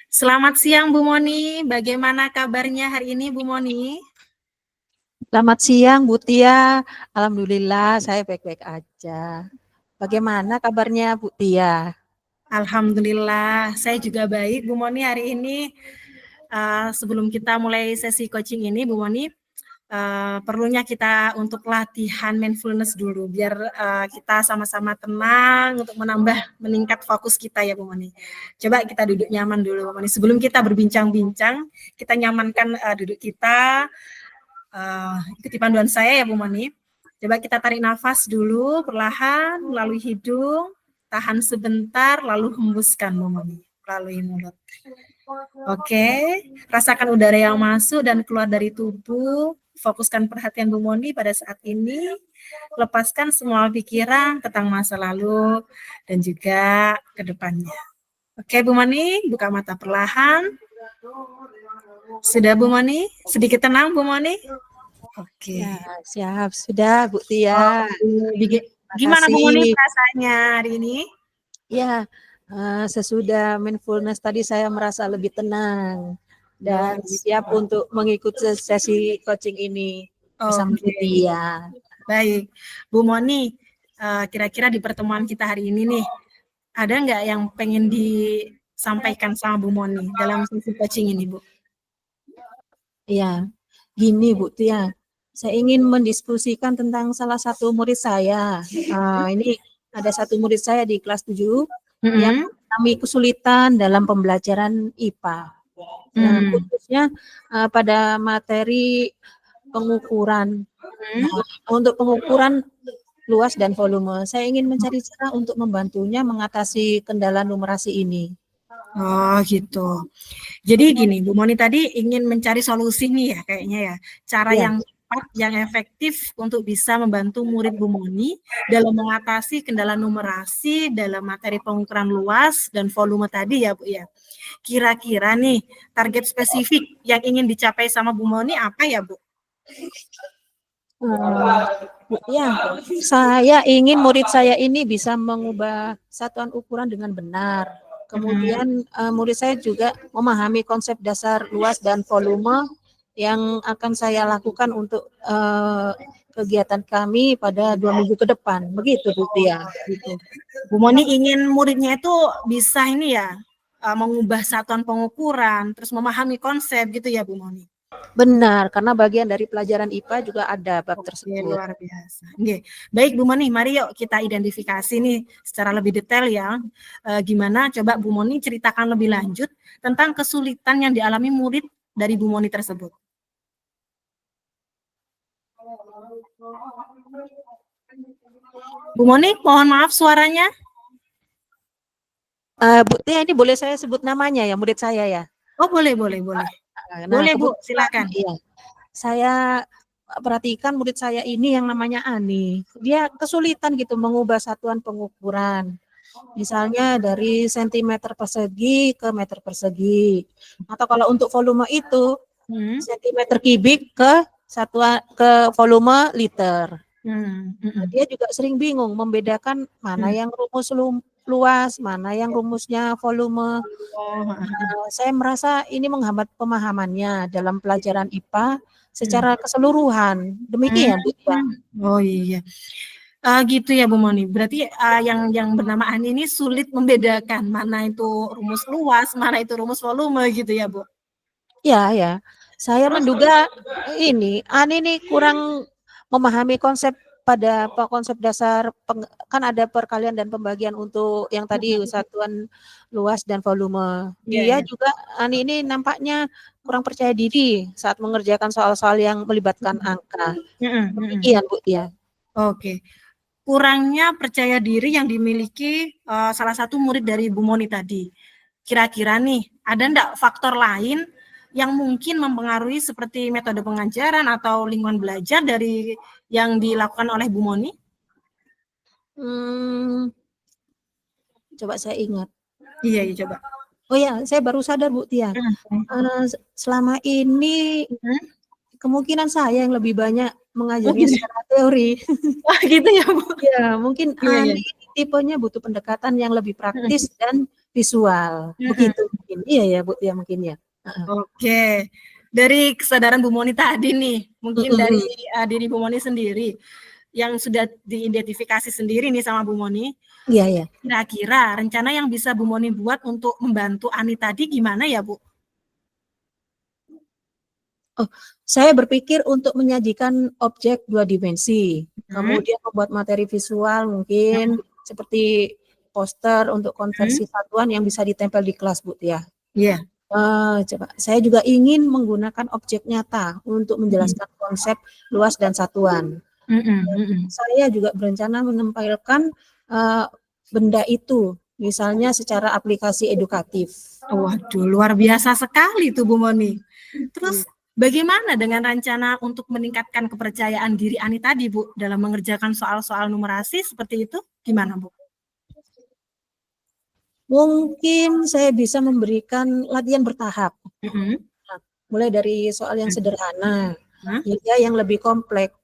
Selamat siang Bu Moni, bagaimana kabarnya hari ini Bu Moni? Selamat siang Bu Tia, alhamdulillah saya baik-baik aja. Bagaimana kabarnya Bu Tia? Alhamdulillah, saya juga baik Bu Moni hari ini. Sebelum kita mulai sesi coaching ini Bu Moni, perlunya kita untuk latihan mindfulness dulu, biar kita sama-sama tenang untuk meningkat fokus kita ya Bu Moni. Coba kita duduk nyaman dulu Bu Moni. Sebelum kita berbincang-bincang, kita nyamankan duduk kita. Ikuti panduan saya ya Bu Moni. Coba kita tarik nafas dulu perlahan melalui hidung, tahan sebentar lalu hembuskan Bu Moni melalui mulut. Oke, rasakan udara yang masuk dan keluar dari tubuh. Fokuskan perhatian Bu Moni pada saat ini. Lepaskan semua pikiran tentang masa lalu dan juga ke depannya. Oke Bu Moni, buka mata perlahan. Sudah Bu Moni? Sedikit tenang Bu Moni? Oke. Ya, siap, sudah Bu Tia. Gimana Bu Moni perasaannya hari ini? Ya, sesudah mindfulness tadi saya merasa lebih tenang dan siap untuk mengikuti sesi coaching ini bersama Bu Tia. Baik, Bu Moni, kira-kira di pertemuan kita hari ini nih, ada nggak yang pengen disampaikan sama Bu Moni dalam sesi coaching ini, Bu? Ya, gini Bu Tia, saya ingin mendiskusikan tentang salah satu murid saya. Ini ada satu murid saya di kelas 7 yang mengalami kesulitan dalam pembelajaran IPA. Nah, khususnya pada materi pengukuran. Untuk pengukuran luas dan volume, saya ingin mencari cara untuk membantunya mengatasi kendala numerasi ini. Oh gitu. Jadi gini, Bu Moni tadi ingin mencari solusi nih ya kayaknya ya. Cara yang tepat, yang efektif untuk bisa membantu murid Bu Moni dalam mengatasi kendala numerasi dalam materi pengukuran luas dan volume tadi ya Bu ya. Kira-kira nih target spesifik yang ingin dicapai sama Bu Moni apa ya Bu? Ya, saya ingin murid saya ini bisa mengubah satuan ukuran dengan benar. Kemudian murid saya juga memahami konsep dasar luas dan volume yang akan saya lakukan untuk kegiatan kami pada 2 minggu ke depan. Begitu Bu Tia. Gitu. Bu Moni ingin muridnya itu bisa ini ya, mengubah satuan pengukuran, terus memahami konsep gitu ya Bu Moni? Benar, karena bagian dari pelajaran IPA juga ada bab tersebut. Luar biasa. Oke. Baik Bu Moni, mari yuk kita identifikasi nih secara lebih detail ya. Gimana coba Bu Moni ceritakan lebih lanjut tentang kesulitan yang dialami murid dari Bu Moni tersebut. Bu Moni, mohon maaf suaranya. Bu Tia, ini boleh saya sebut namanya ya, murid saya ya? Oh boleh. Nah, boleh Bu, silakan. Iya, saya perhatikan murid saya ini yang namanya Ani. Dia kesulitan gitu mengubah satuan pengukuran. Misalnya dari sentimeter persegi ke meter persegi. Atau kalau untuk volume itu sentimeter kubik ke satuan ke volume liter. Dia juga sering bingung membedakan mana yang rumus luas, mana yang rumusnya volume. Saya merasa ini menghambat pemahamannya dalam pelajaran IPA secara keseluruhan. Demikian, Bu Tia. Oh iya. Gitu ya Bu Moni. Berarti yang bernama Ani ini sulit membedakan mana itu rumus luas, mana itu rumus volume gitu ya Bu? Ya. Saya menduga ini Ani ini kurang memahami konsep dasar kan ada perkalian dan pembagian untuk yang tadi satuan luas dan volume. Dia juga Ani ini nampaknya kurang percaya diri saat mengerjakan soal-soal yang melibatkan angka. Demikian Bu Tia. Oke. Kurangnya percaya diri yang dimiliki salah satu murid dari Bu Moni tadi. Kira-kira nih, ada enggak faktor lain yang mungkin mempengaruhi seperti metode pengajaran atau lingkungan belajar dari yang dilakukan oleh Bu Moni? Coba saya ingat. Iya, coba. Oh ya, saya baru sadar Bu Tia. Selama ini kemungkinan saya yang lebih banyak mengajarnya secara teori. Wah gitu ya Bu? Ya, mungkin Ani tipenya butuh pendekatan yang lebih praktis dan visual. Begitu. mungkin. Iya ya Bu ya mungkin ya. Oke. Dari kesadaran Bu Moni tadi nih, mungkin dari diri Bu Moni sendiri yang sudah diidentifikasi sendiri nih sama Bu Moni. Iya ya. Kira-kira rencana yang bisa Bu Moni buat untuk membantu Ani tadi gimana ya Bu? Oh, saya berpikir untuk menyajikan objek 2 dimensi, kemudian membuat materi visual mungkin seperti poster untuk konversi satuan yang bisa ditempel di kelas Bu ya. Iya. Coba saya juga ingin menggunakan objek nyata untuk menjelaskan konsep luas dan satuan. Saya juga berencana menempelkan benda itu, misalnya secara aplikasi edukatif. Waduh, luar biasa sekali tuh Bu Moni. Terus bagaimana dengan rencana untuk meningkatkan kepercayaan diri Ani tadi Bu dalam mengerjakan soal-soal numerasi seperti itu? Gimana Bu? Mungkin saya bisa memberikan latihan bertahap. Nah, mulai dari soal yang sederhana hingga yang lebih kompleks.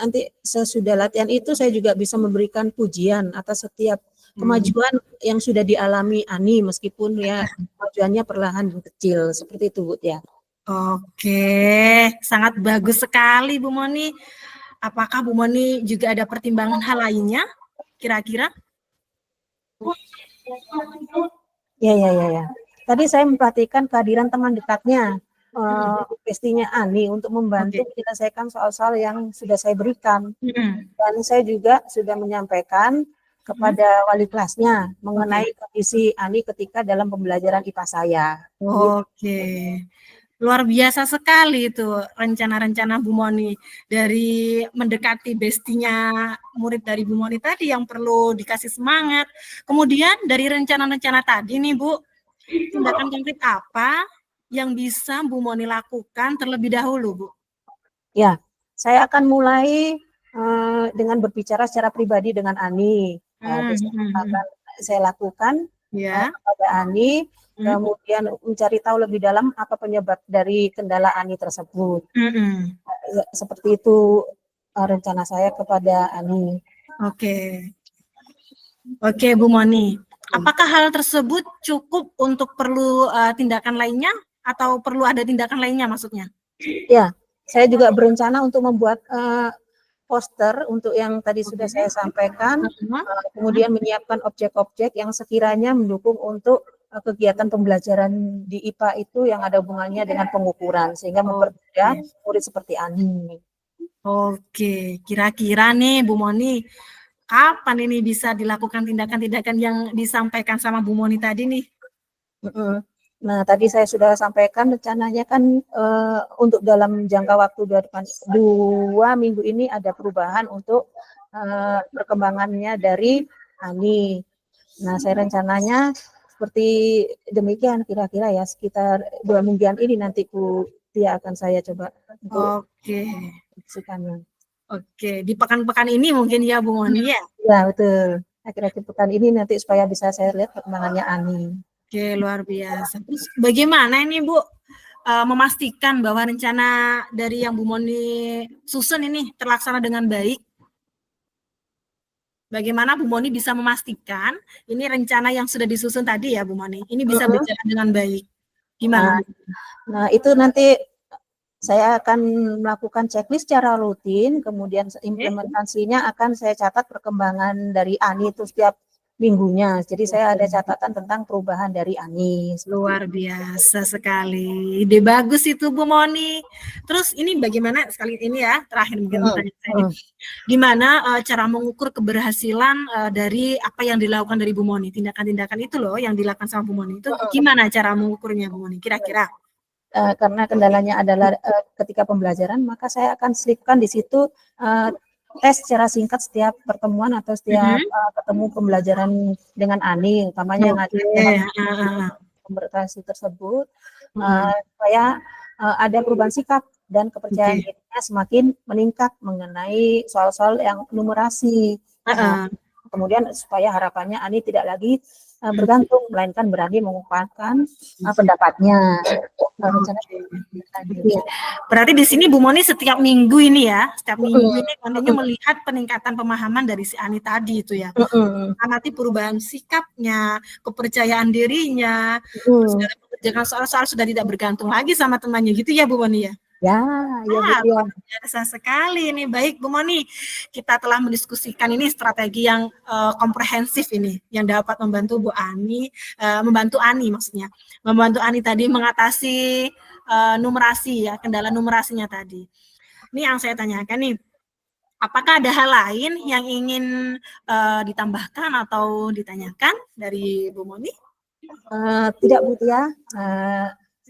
Nanti sesudah latihan itu saya juga bisa memberikan pujian atas setiap kemajuan yang sudah dialami Ani meskipun ya kemajuannya perlahan dan kecil seperti itu Bu ya. Oke, sangat bagus sekali Bu Moni. Apakah Bu Moni juga ada pertimbangan hal lainnya kira-kira? Ya. Tadi saya memperhatikan kehadiran teman dekatnya, pastinya Ani untuk membantu menyelesaikan soal-soal yang sudah saya berikan. Dan saya juga sudah menyampaikan kepada wali kelasnya mengenai kondisi Ani ketika dalam pembelajaran IPA saya. Oke. Luar biasa sekali itu rencana-rencana Bu Moni dari mendekati bestinya murid dari Bu Moni tadi yang perlu dikasih semangat. Kemudian dari rencana-rencana tadi nih Bu, tindakan konkret apa yang bisa Bu Moni lakukan terlebih dahulu Bu? Ya, saya akan mulai dengan berbicara secara pribadi dengan Ani. Akan saya lakukan kepada Ani. Kemudian mencari tahu lebih dalam apa penyebab dari kendala Ani tersebut. Seperti itu rencana saya kepada Ani. Oke Bu Moni. Apakah hal tersebut cukup untuk perlu tindakan lainnya atau perlu ada tindakan lainnya maksudnya? Ya, saya juga berencana untuk membuat poster untuk yang tadi sudah saya sampaikan, kemudian menyiapkan objek-objek yang sekiranya mendukung untuk kegiatan pembelajaran di IPA itu yang ada hubungannya dengan pengukuran sehingga mempermudah murid seperti Ani. Oke, kira-kira nih Bu Moni, kapan ini bisa dilakukan tindakan-tindakan yang disampaikan sama Bu Moni tadi nih? Nah, tadi saya sudah sampaikan rencananya kan untuk dalam jangka waktu 2 minggu ini ada perubahan untuk perkembangannya dari Ani. Nah, saya rencananya seperti demikian kira-kira ya, sekitar 2 mingguan ini nanti Bu Tia akan saya coba untuk Oke, di pekan-pekan ini mungkin ya Bu Moni ya? Ya, betul. Akhir-akhir pekan ini nanti supaya bisa saya lihat perkembangannya Ani. Oke, luar biasa. Terus bagaimana ini Bu memastikan bahwa rencana dari yang Bu Moni susun ini terlaksana dengan baik? Bagaimana Bu Moni bisa memastikan ini rencana yang sudah disusun tadi ya Bu Moni, ini bisa berjalan dengan baik? Gimana? Nah, itu nanti saya akan melakukan checklist secara rutin, kemudian implementasinya akan saya catat perkembangan dari Ani itu setiap minggunya. Jadi saya ada catatan tentang perubahan dari Ani. Luar biasa sekali. Ide bagus itu Bu Moni. Terus ini bagaimana sekali ini ya, terakhir mungkin pertanyaan saya. Gimana cara mengukur keberhasilan dari apa yang dilakukan dari Bu Moni? Tindakan-tindakan itu loh yang dilakukan sama Bu Moni. Itu gimana cara mengukurnya Bu Moni? Kira-kira? Karena kendalanya adalah ketika pembelajaran, maka saya akan selipkan di situ tes secara singkat setiap pertemuan atau setiap ketemu pembelajaran dengan Ani, utamanya yang ada konversi tersebut, supaya ada perubahan sikap dan kepercayaan dirinya semakin meningkat mengenai soal-soal yang numerasi. Kemudian supaya harapannya Ani tidak lagi bergantung, melainkan berani mengungkapkan pendapatnya. Oke. Berarti di sini Bu Moni setiap minggu ini ya, setiap minggu ini kontinu melihat peningkatan pemahaman dari si Ani tadi itu ya. Amati perubahan sikapnya, kepercayaan dirinya, terus dalam mengerjakan soal-soal sudah tidak bergantung lagi sama temannya gitu ya Bu Moni ya. Ya, ya Bu Tia. Luar biasa sekali ini. Baik Bu Moni, kita telah mendiskusikan ini strategi yang komprehensif ini, yang dapat membantu Bu Ani, membantu Ani maksudnya, membantu Ani tadi mengatasi numerasi ya, kendala numerasinya tadi. Ini yang saya tanyakan nih, apakah ada hal lain yang ingin ditambahkan atau ditanyakan dari Bu Moni? Tidak Bu Tia.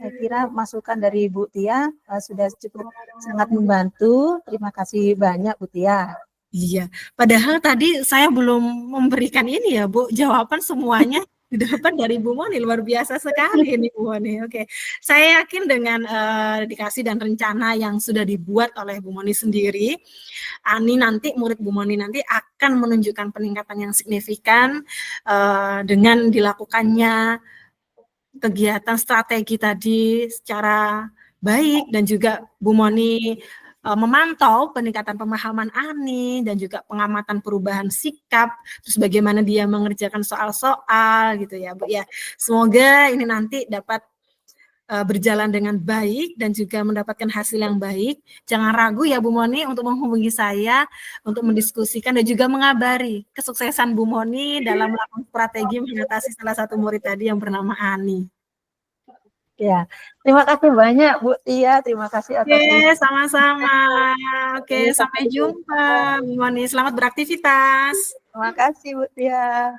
Saya kira masukan dari Bu Tia sudah cukup sangat membantu. Terima kasih banyak Bu Tia. Iya, padahal tadi saya belum memberikan ini ya Bu, jawaban semuanya didapat dari Bu Moni, luar biasa sekali ini Bu Moni. Oke, saya yakin dengan dedikasi dan rencana yang sudah dibuat oleh Bu Moni sendiri, Ani nanti, murid Bu Moni nanti akan menunjukkan peningkatan yang signifikan dengan dilakukannya kegiatan strategi tadi secara baik, dan juga Bu Moni memantau peningkatan pemahaman Ani dan juga pengamatan perubahan sikap, terus bagaimana dia mengerjakan soal-soal gitu ya Bu ya. Semoga ini nanti dapat berjalan dengan baik dan juga mendapatkan hasil yang baik. Jangan ragu ya Bu Moni untuk menghubungi saya untuk mendiskusikan dan juga mengabari kesuksesan Bu Moni dalam melakukan strategi mengatasi salah satu murid tadi yang bernama Ani. Ya, terima kasih banyak Bu Tia, terima kasih atas sama-sama. Oke, sampai jumpa Bu Moni. Selamat beraktivitas. Terima kasih Bu Tia.